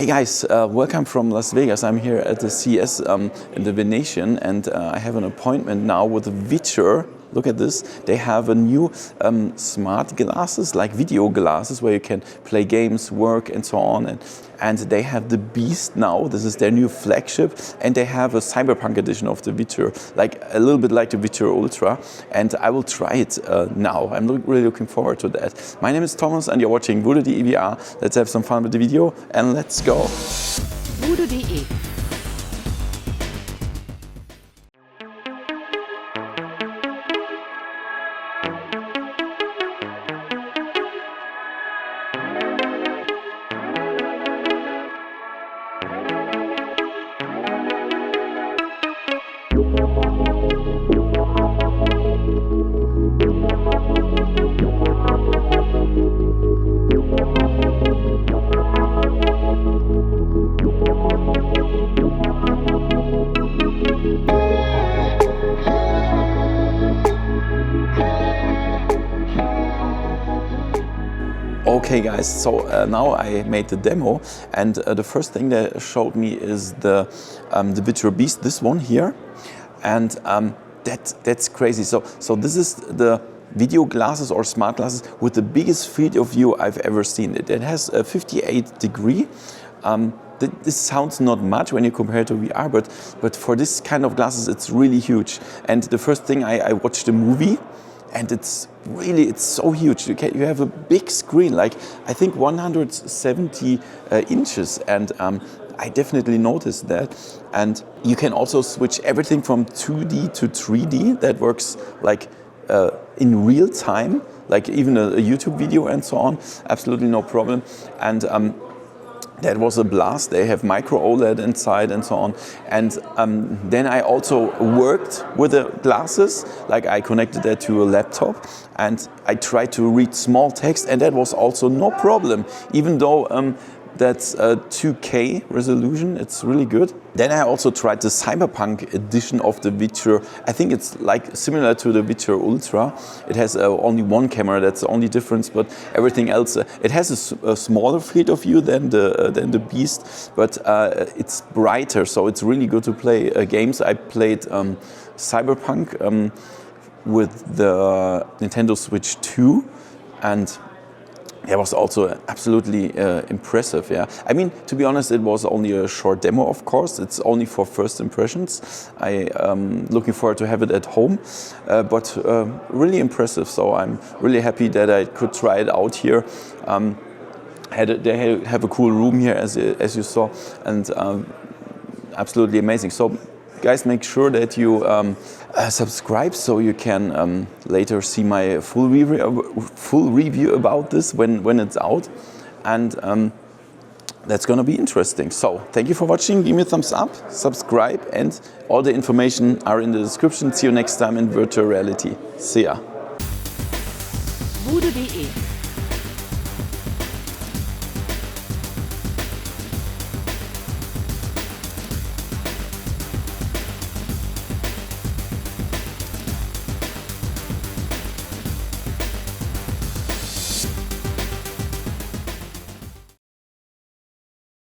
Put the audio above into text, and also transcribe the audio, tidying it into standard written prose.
Hey guys, welcome from Las Vegas. I'm here at the CES in the Venetian, and I have an appointment now with Viture. Look at this. They have a new smart glasses, like video glasses, where you can play games, work, and so on. And they have the Beast now. This is their new flagship. And they have a Cyberpunk Edition of the Viture, like a little bit like the Viture Ultra. And I will try it now. I'm really looking forward to that. My name is Thomas, and you're watching VoodooDE VR. Let's have some fun with the video, and let's go. VoodooDE. Okay guys, so now I made the demo, and the first thing they showed me is the Viture Beast, this one here, and that's crazy. So this is the video glasses or smart glasses with the biggest field of view I've ever seen. It has a 58 degree. This sounds not much when you compare it to VR, but for this kind of glasses it's really huge. And the first thing I watched a movie, and it's so huge. You have a big screen, like I think 170 inches, and I definitely noticed that. And you can also switch everything from 2D to 3D. That works like in real time, like even a YouTube video and so on. Absolutely no problem. And that was a blast. They have micro OLED inside and so on. And then I also worked with the glasses, like I connected that to a laptop, and I tried to read small text, and that was also no problem, even though that's a 2K resolution. It's really good. Then I also tried the Cyberpunk Edition of the Viture. I think it's like similar to the Viture Ultra. It has only one camera, that's the only difference, but everything else, it has a smaller field of view than the Beast, but it's brighter, so it's really good to play games. I played Cyberpunk with the Nintendo Switch 2, and it was also absolutely impressive, yeah. I mean, to be honest, it was only a short demo, of course. It's only for first impressions. I'm looking forward to have it at home, but really impressive. So I'm really happy that I could try it out here. They have a cool room here, as you saw, and absolutely amazing. So guys, make sure that you subscribe so you can later see my full review about this when it's out, and that's gonna be interesting. So thank you for watching. Give me a thumbs up, subscribe, and all the information are in the description. See you next time in virtual reality. See ya. VoodooDE.